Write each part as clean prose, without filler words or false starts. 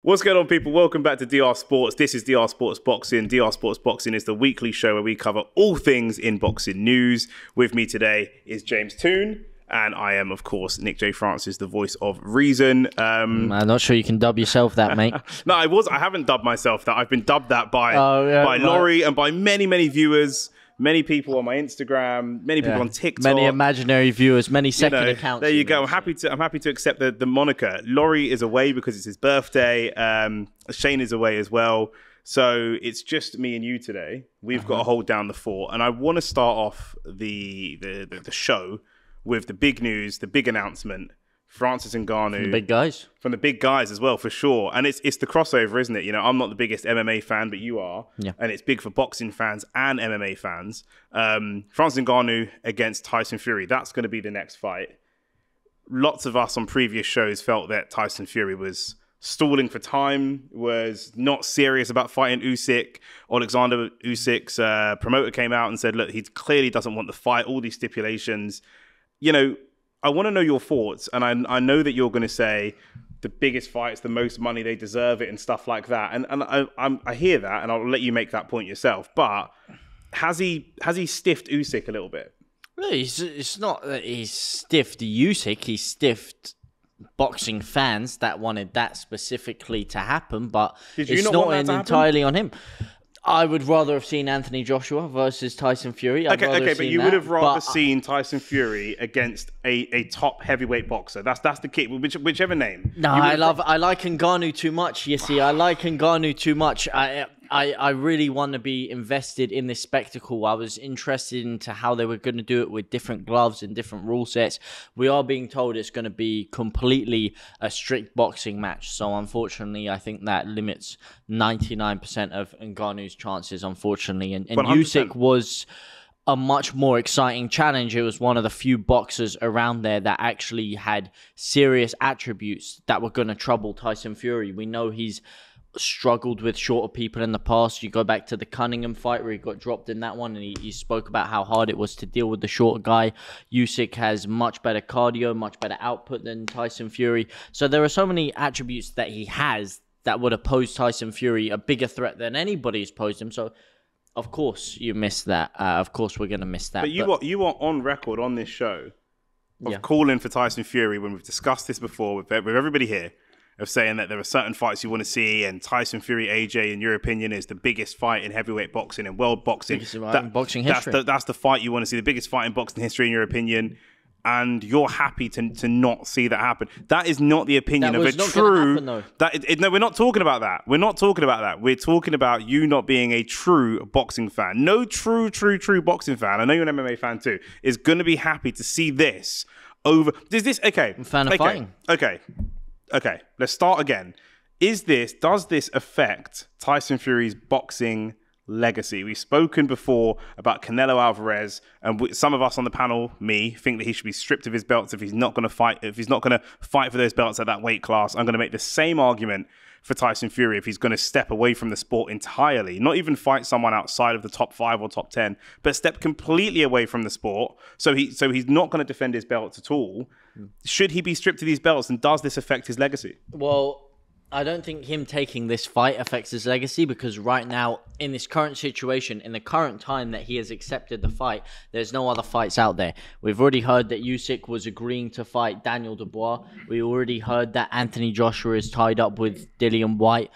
What's going on, people? Welcome back to DR Sports. This is DR Sports Boxing. DR Sports Boxing is the weekly show where we cover all things in boxing news. With me today is James Toon, and I am, of course, Nick J. Francis, the voice of reason. I'm not sure you can dub yourself that, mate. No, I haven't dubbed myself that. I've been dubbed that by Laurie and by many viewers. Many people on my Instagram, many people on TikTok, many imaginary viewers, many second accounts. There you go. I'm happy to accept the moniker. Laurie is away because it's his birthday. Shane is away as well. So it's just me and you today. We've got to hold down the fort, and I want to start off the show with the big news, the big announcement. Francis Ngannou. From the big guys. From the big guys as well, for sure. And it's the crossover, isn't it? You know, I'm not the biggest MMA fan, but you are. Yeah. And it's big for boxing fans and MMA fans. Francis Ngannou against Tyson Fury. That's going to be the next fight. Lots of us on previous shows felt that Tyson Fury was stalling for time, was not serious about fighting Usyk. Alexander Usyk's promoter came out and said, look, he clearly doesn't want the fight, all these stipulations. You know, I want to know your thoughts, and I know that you're going to say the biggest fights, the most money, they deserve it, and stuff like that. And I hear that, and I'll let you make that point yourself. But has he stiffed Usyk a little bit? No, it's not that he's stiffed Usyk. He stiffed boxing fans that wanted that specifically to happen. But it's not entirely on him. I would rather have seen Anthony Joshua versus Tyson Fury. Okay, but you would have rather seen Tyson Fury against a top heavyweight boxer. That's the key, whichever name. No, I like Ngannou too much. You see, I like Ngannou too much. I really want to be invested in this spectacle. I was interested into how they were going to do it with different gloves and different rule sets. We are being told it's going to be completely a strict boxing match. So unfortunately, I think that limits 99% of Ngannou's chances, unfortunately. And Usyk was a much more exciting challenge. It was one of the few boxers around there that actually had serious attributes that were going to trouble Tyson Fury. We know he's struggled with shorter people in the past. You go back to the Cunningham fight where he got dropped in that one, and he spoke about how hard it was to deal with the shorter guy. Usyk has much better cardio, much better output than Tyson Fury. So there are so many attributes that he has that would have posed Tyson Fury a bigger threat than anybody's posed him. So of course you missed that. Of course we're going to miss that. But you are on record on this show of calling for Tyson Fury when we've discussed this before with everybody here, of saying that there are certain fights you want to see, and Tyson Fury AJ, in your opinion, is the biggest fight in heavyweight boxing and world boxing. Boxing history. That's the fight you want to see, the biggest fight in boxing history, in your opinion. And you're happy to not see that happen. That is not the opinion of a true. No, we're not talking about that. We're not talking about that. We're talking about you not being a true boxing fan. No true boxing fan. I know you're an MMA fan too. Is going to be happy to see this over. Is this okay? I'm a fan of fighting. Okay, let's start again. Does this affect Tyson Fury's boxing legacy? We've spoken before about Canelo Alvarez, and some of us on the panel, me, think that he should be stripped of his belts if he's not going to fight. If he's not going to fight for those belts at that weight class, I'm going to make the same argument for Tyson Fury if he's going to step away from the sport entirely, not even fight someone outside of the top 5 or top 10, but step completely away from the sport. So he's not going to defend his belts at all. Should he be stripped of these belts, and does this affect his legacy? Well, I don't think him taking this fight affects his legacy, because right now, in this current situation, in the current time that he has accepted the fight, there's no other fights out there. We've already heard that Usyk was agreeing to fight Daniel Dubois. We already heard that Anthony Joshua is tied up with Dillian White.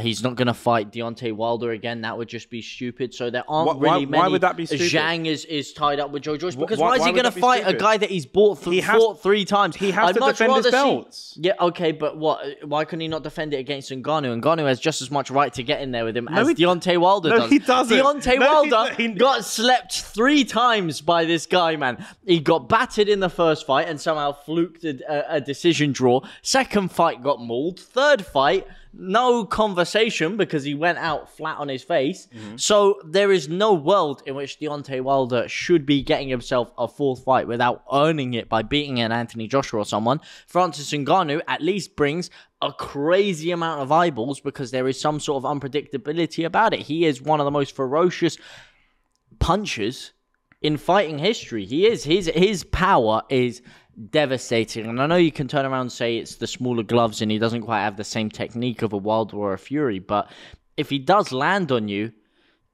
He's not going to fight Deontay Wilder again. That would just be stupid. So there aren't really many. Why would that be stupid? Zhang is tied up with Joe Joyce. Because why is he going to fight a guy that he's fought 3 times? He has to defend his belts. Yeah, okay, but what? Why couldn't he not defend it against Ngannou? Ngannou has just as much right to get in there with him as Deontay Wilder does. No, he doesn't. Deontay Wilder got slept 3 times by this guy, man. He got battered in the first fight and somehow fluked a decision draw. Second fight got mauled. Third fight, no conversation because he went out flat on his face. So there is no world in which Deontay Wilder should be getting himself a 4th fight without earning it by beating an Anthony Joshua or someone. Francis Ngannou at least brings a crazy amount of eyeballs because there is some sort of unpredictability about it. He is one of the most ferocious punchers in fighting history. He is. His power is devastating. And I know you can turn around and say it's the smaller gloves and he doesn't quite have the same technique of a Wilder or a Fury, but if he does land on you,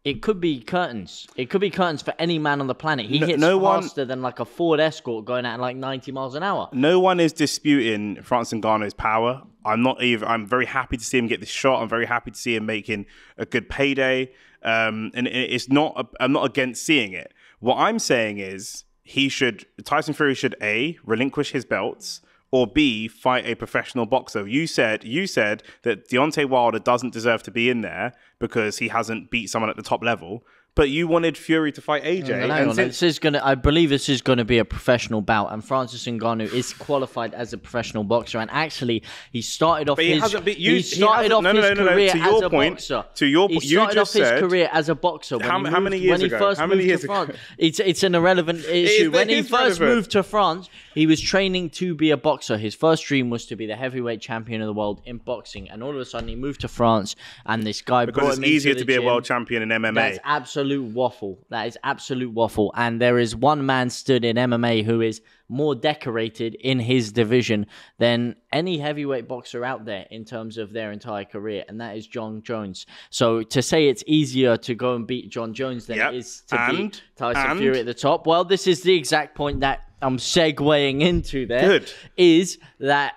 it could be curtains. It could be curtains for any man on the planet. He hits faster than like a Ford Escort going at like 90 miles an hour. No one is disputing Francis Ngannou's power. I'm very happy to see him get this shot. I'm very happy to see him making a good payday. And I'm not against seeing it. What I'm saying is Tyson Fury should A, relinquish his belts, or B, fight a professional boxer. You said that Deontay Wilder doesn't deserve to be in there because he hasn't beat someone at the top level. But you wanted Fury to fight AJ. I believe this is going to be a professional bout, and Francis Ngannou is qualified as a professional boxer. And actually, he started off his career as a boxer. To your point, he started off his career as a boxer. How many years ago? It's an irrelevant issue. When he first moved to France, he was training to be a boxer. His first dream was to be the heavyweight champion of the world in boxing, and all of a sudden he moved to France, and this guy because it's easier to be a world champion in MMA. That's absolute waffle. That is absolute waffle. And there is one man stood in MMA who is more decorated in his division than any heavyweight boxer out there in terms of their entire career, and that is Jon Jones. So to say it's easier to go and beat Jon Jones than it is to beat Tyson Fury at the top, well, this is the exact point that I'm segueing into there. Is that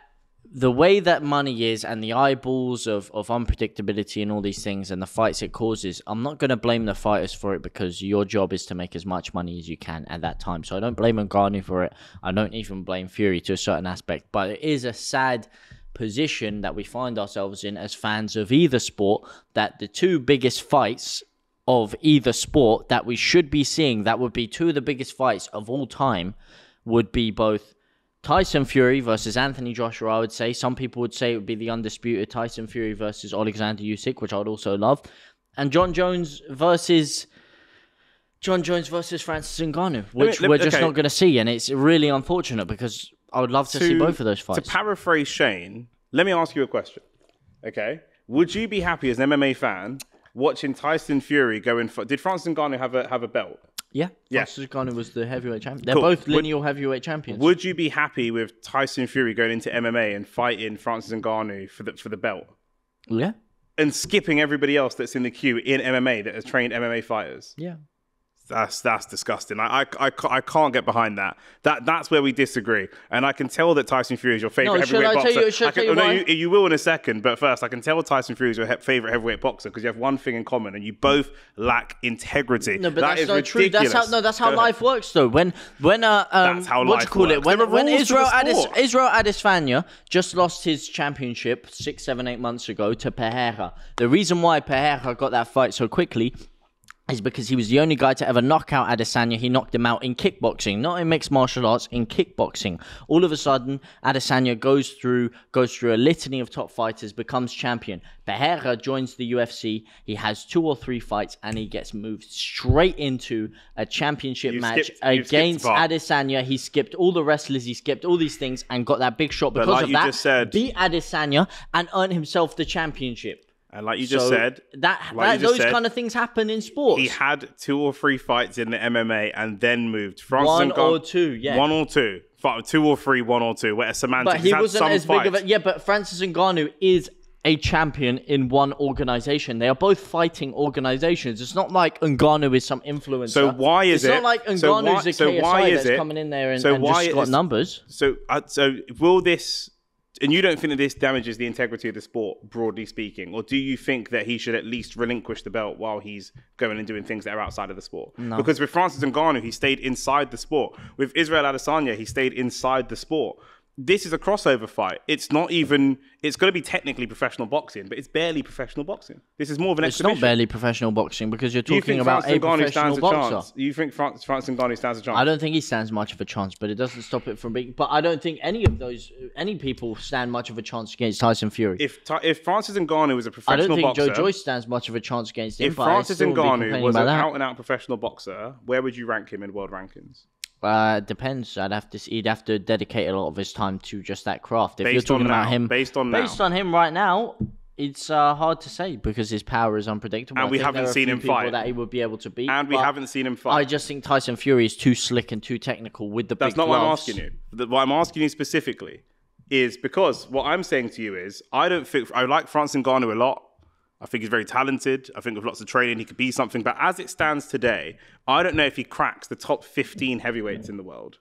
the way that money is and the eyeballs of unpredictability and all these things and the fights it causes, I'm not going to blame the fighters for it because your job is to make as much money as you can at that time. So I don't blame Ngannou for it. I don't even blame Fury to a certain aspect. But it is a sad position that we find ourselves in as fans of either sport, that the two biggest fights of either sport that we should be seeing, that would be two of the biggest fights of all time, would be both Tyson Fury versus Anthony Joshua, I would say. Some people would say it would be the undisputed Tyson Fury versus Alexander Usyk, which I would also love. And Jon Jones versus Francis Ngannou, which we're just not going to see. And it's really unfortunate because I would love to see both of those fights. To paraphrase Shane, let me ask you a question. Okay? Would you be happy as an MMA fan watching Tyson Fury go in for... Did Francis Ngannou have a belt? Yeah. Francis Ngannou was the heavyweight champion. They're both lineal heavyweight champions. Would you be happy with Tyson Fury going into MMA and fighting Francis Ngannou for the belt? Yeah. And skipping everybody else that's in the queue in MMA that has trained MMA fighters? Yeah. That's disgusting. I can't get behind that. That's where we disagree. And I can tell that Tyson Fury is your favorite heavyweight boxer. You will in a second, but first I can tell Tyson Fury is your favorite heavyweight boxer because you have one thing in common, and you both lack integrity. No, but that's not true. That's how life works, though. When Israel Adesanya just lost his championship 6, 7, 8 months ago to Pereira. The reason why Pereira got that fight so quickly is because he was the only guy to ever knock out Adesanya. He knocked him out in kickboxing, not in mixed martial arts, in kickboxing. All of a sudden, Adesanya goes through a litany of top fighters, becomes champion. Pereira joins the UFC. He has 2 or 3 fights, and he gets moved straight into a championship match against Adesanya. He skipped all the wrestlers, he skipped all these things, and got that big shot because of that. Beat Adesanya and earned himself the championship. And like you just said, those kind of things happen in sports. He had 2 or 3 fights in the MMA and then moved. One or two. 2 or 3, 1 or 2. Where semantics. But he wasn't as big of a... Yeah, but Francis Ngannou is a champion in one organization. They are both fighting organizations. It's not like Ngannou is some influencer. So why is it... It's not like Ngannou's a KSI that's coming in there and just got numbers. So will this... And you don't think that this damages the integrity of the sport, broadly speaking? Or do you think that he should at least relinquish the belt while he's going and doing things that are outside of the sport? No. Because with Francis Ngannou, he stayed inside the sport. With Israel Adesanya, he stayed inside the sport. This is a crossover fight. It's not even... It's going to be technically professional boxing, but it's barely professional boxing. This is more of an exhibition. It's not barely professional boxing because you're talking about a professional boxer. You think Francis Ngannou stands a chance? I don't think he stands much of a chance, but it doesn't stop it from being... But I don't think any people stand much of a chance against Tyson Fury. If Francis Ngannou was a professional boxer... I don't think Joe Joyce stands much of a chance against him. If Francis Ngannou was an out-and-out professional boxer, where would you rank him in world rankings? Depends. He'd have to dedicate a lot of his time to just that craft. If you're talking about him, based on him right now, It's hard to say because his power is unpredictable. And we haven't seen him fight. That he would be able to beat. And we haven't seen him fight. I just think Tyson Fury is too slick and too technical with the big gloves. That's not what I'm asking you. What I'm asking you specifically is because what I'm saying to you is I like Francis Ngannou a lot. I think he's very talented. I think with lots of training he could be something. But as it stands today, I don't know if he cracks the top 15 heavyweights in the world.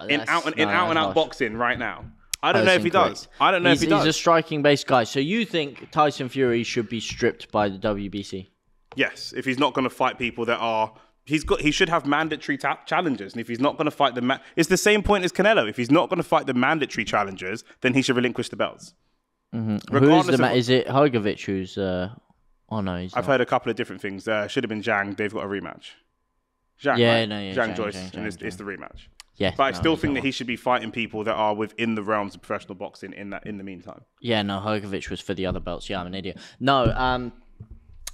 In out and out boxing right now. I don't know if he does. I don't know if he does. He's a striking-based guy. So you think Tyson Fury should be stripped by the WBC? Yes, if he's not going to fight people that are... He should have mandatory challengers. And if he's not going to fight the... It's the same point as Canelo. If he's not going to fight the mandatory challengers, then he should relinquish the belts. Mm-hmm. Is it Hogovic who's... Oh, no, he's I've heard a couple of different things. Should have been Zhang. They've got a rematch. Zhang, right? Zhang Joyce. Zhang. It's the rematch. Yes, but I still think that he should be fighting people that are within the realms of professional boxing in the meantime. Yeah, no, Hogovic was for the other belts. Yeah, I'm an idiot. No,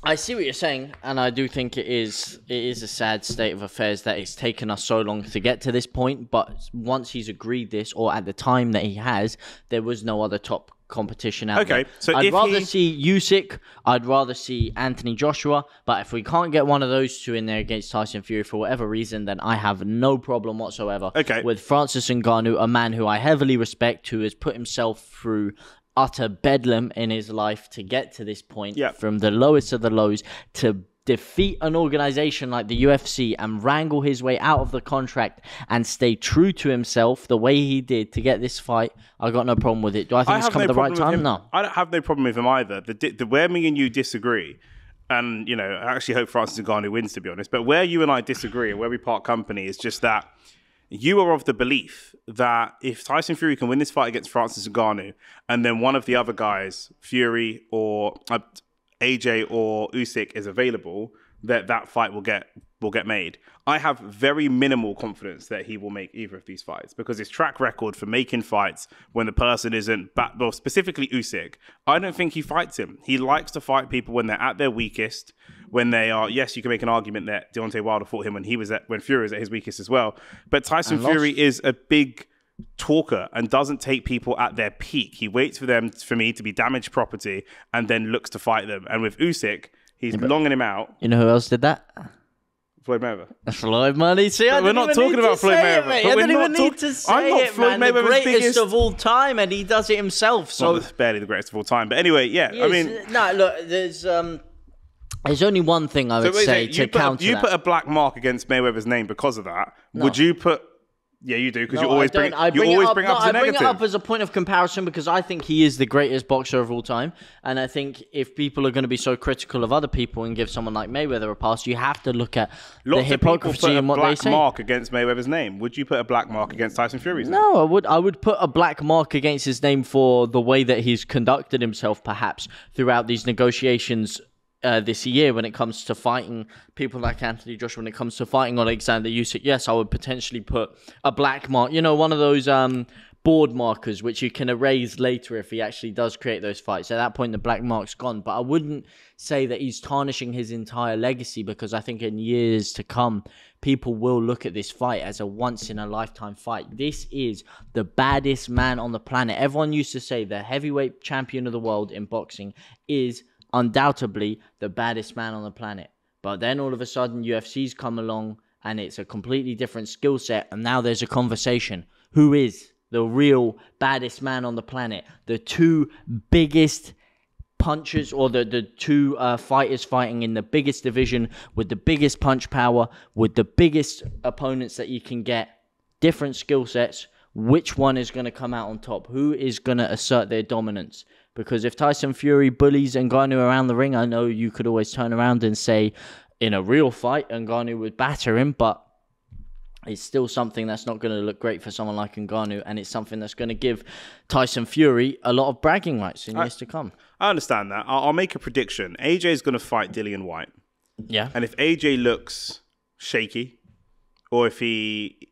I see what you're saying, and I do think it is a sad state of affairs that it's taken us so long to get to this point. But once he's agreed this, or at the time that he has, there was no other top competition out there. So I'd rather see Usyk, I'd rather see Anthony Joshua, but if we can't get one of those two in there against Tyson Fury for whatever reason, then I have no problem whatsoever with Francis Ngannou, a man who I heavily respect, who has put himself through utter bedlam in his life to get to this point, from the lowest of the lows, to defeat an organization like the UFC and wrangle his way out of the contract and stay true to himself the way he did to get this fight. I got no problem with it. Do I think it's come at the right time? No. I don't have no problem with him either. Where me and you disagree, and I actually hope Francis Ngannou wins, to be honest, but where you and I disagree and where we part company is just that you are of the belief that if Tyson Fury can win this fight against Francis Ngannou, and then one of the other guys, Fury or AJ or Usyk, is available, that fight will get made. I have very minimal confidence that he will make either of these fights because his track record for making fights when the person isn't back, well, specifically Usyk, I don't think he fights him. He likes to fight people when they're at their weakest, when they are. Yes, you can make an argument that Deontay Wilder fought him when Fury was at his weakest as well. But Tyson Fury is a big talker and doesn't take people at their peak. He waits for me to be damaged property and then looks to fight them. And with Usyk, he's longing him out. You know who else did that? Floyd Mayweather. Floyd Money. See, we're not talking about Floyd Mayweather. I don't even need to say it, man. The greatest of all time, and he does it himself. So it's barely the greatest of all time. But anyway, yeah. I mean, no, look, there's only one thing I would say to counter that. You put a black mark against Mayweather's name because of that. No. Would you put... Yeah, you do, because you always bring it up as a negative. I bring it up as a point of comparison because I think he is the greatest boxer of all time. And I think if people are going to be so critical of other people and give someone like Mayweather a pass, you have to look at the hypocrisy in what they say. Lots of people put a black mark against Mayweather's name. Would you put a black mark against Tyson Fury's name? No, I would put a black mark against his name for the way that he's conducted himself, perhaps, throughout these negotiations this year when it comes to fighting people like Anthony Joshua, when it comes to fighting Alexander Usyk. Yes, I would potentially put a black mark, one of those board markers which you can erase later if he actually does create those fights. At that point, the black mark's gone. But I wouldn't say that he's tarnishing his entire legacy because I think in years to come, people will look at this fight as a once-in-a-lifetime fight. This is the baddest man on the planet. Everyone used to say the heavyweight champion of the world in boxing is undoubtedly the baddest man on the planet. But then all of a sudden UFC's come along and it's a completely different skill set, and now there's a conversation. Who is the real baddest man on the planet? The two biggest punchers, or the two fighters fighting in the biggest division with the biggest punch power, with the biggest opponents that you can get, different skill sets. Which one is going to come out on top? Who is going to assert their dominance? Because if Tyson Fury bullies Ngannou around the ring, I know you could always turn around and say in a real fight, Ngannou would batter him, but it's still something that's not going to look great for someone like Ngannou, and it's something that's going to give Tyson Fury a lot of bragging rights in years to come. I understand that. I'll make a prediction. AJ is going to fight Dillian Whyte. Yeah. And if AJ looks shaky, or if he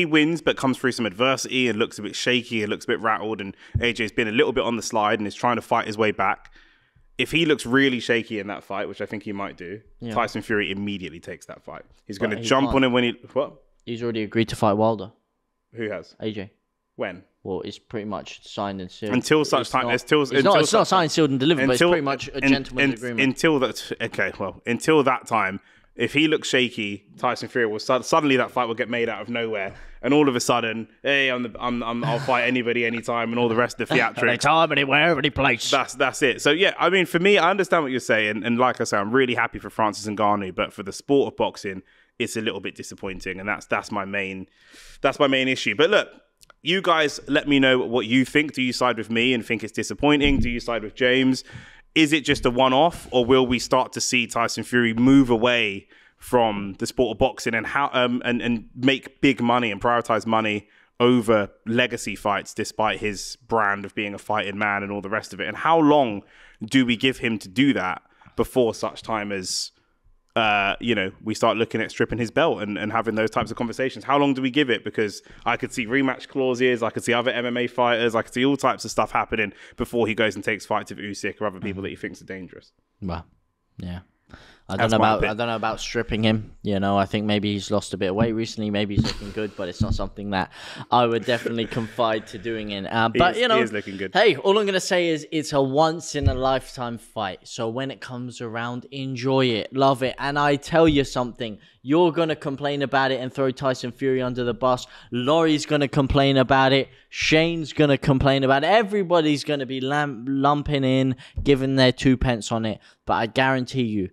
wins but comes through some adversity and looks a bit shaky and looks a bit rattled, and AJ's been a little bit on the slide and is trying to fight his way back, if he looks really shaky in that fight, which I think he might do, Tyson Fury immediately takes that fight. He's going to jump on him when he... What? He's already agreed to fight Wilder. Who has? AJ. When? well, it's pretty much signed and sealed. Until such time, it's not signed, sealed, and delivered, but it's pretty much a gentleman's agreement. Until that time, if he looks shaky, Tyson Fury will suddenly that fight will get made out of nowhere, and all of a sudden, hey, I'll fight anybody, anytime, and all the rest of the theatrics. Anytime, anywhere, any place. That's it. So yeah, I mean, for me, I understand what you're saying, and like I say, I'm really happy for Francis Ngannou, but for the sport of boxing, it's a little bit disappointing, and that's my main issue. But look, you guys, let me know what you think. Do you side with me and think it's disappointing? Do you side with James? Is it just a one-off, or will we start to see Tyson Fury move away from the sport of boxing and and make big money and prioritize money over legacy fights, despite his brand of being a fighting man and all the rest of it? And how long do we give him to do that before such time as we start looking at stripping his belt and having those types of conversations? How long do we give it? Because I could see rematch clauses, I could see other MMA fighters, I could see all types of stuff happening before he goes and takes fights with Usyk or other people that he thinks are dangerous. Well, yeah. I don't know about stripping him. I think maybe he's lost a bit of weight recently. Maybe he's looking good, but it's not something that I would definitely confide to doing in. But he is looking good. Hey, all I'm gonna say is it's a once in a lifetime fight. So when it comes around, enjoy it, love it. And I tell you something, you're gonna complain about it and throw Tyson Fury under the bus. Laurie's gonna complain about it. Shane's gonna complain about it. Everybody's gonna be lumping in, giving their 2 pence on it. But I guarantee you,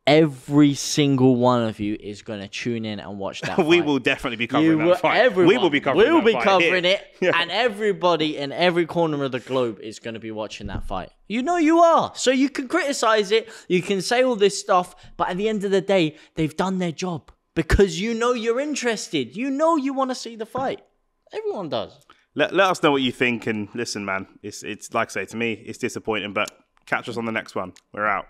every single one of you is going to tune in and watch that fight. We will definitely be covering that fight. We will be covering it. Yeah. And everybody in every corner of the globe is going to be watching that fight. You are. So you can criticize it. You can say all this stuff. But at the end of the day, they've done their job. Because you're interested. You want to see the fight. Everyone does. Let us know what you think. And listen, man, it's like I say, to me, it's disappointing. But catch us on the next one. We're out.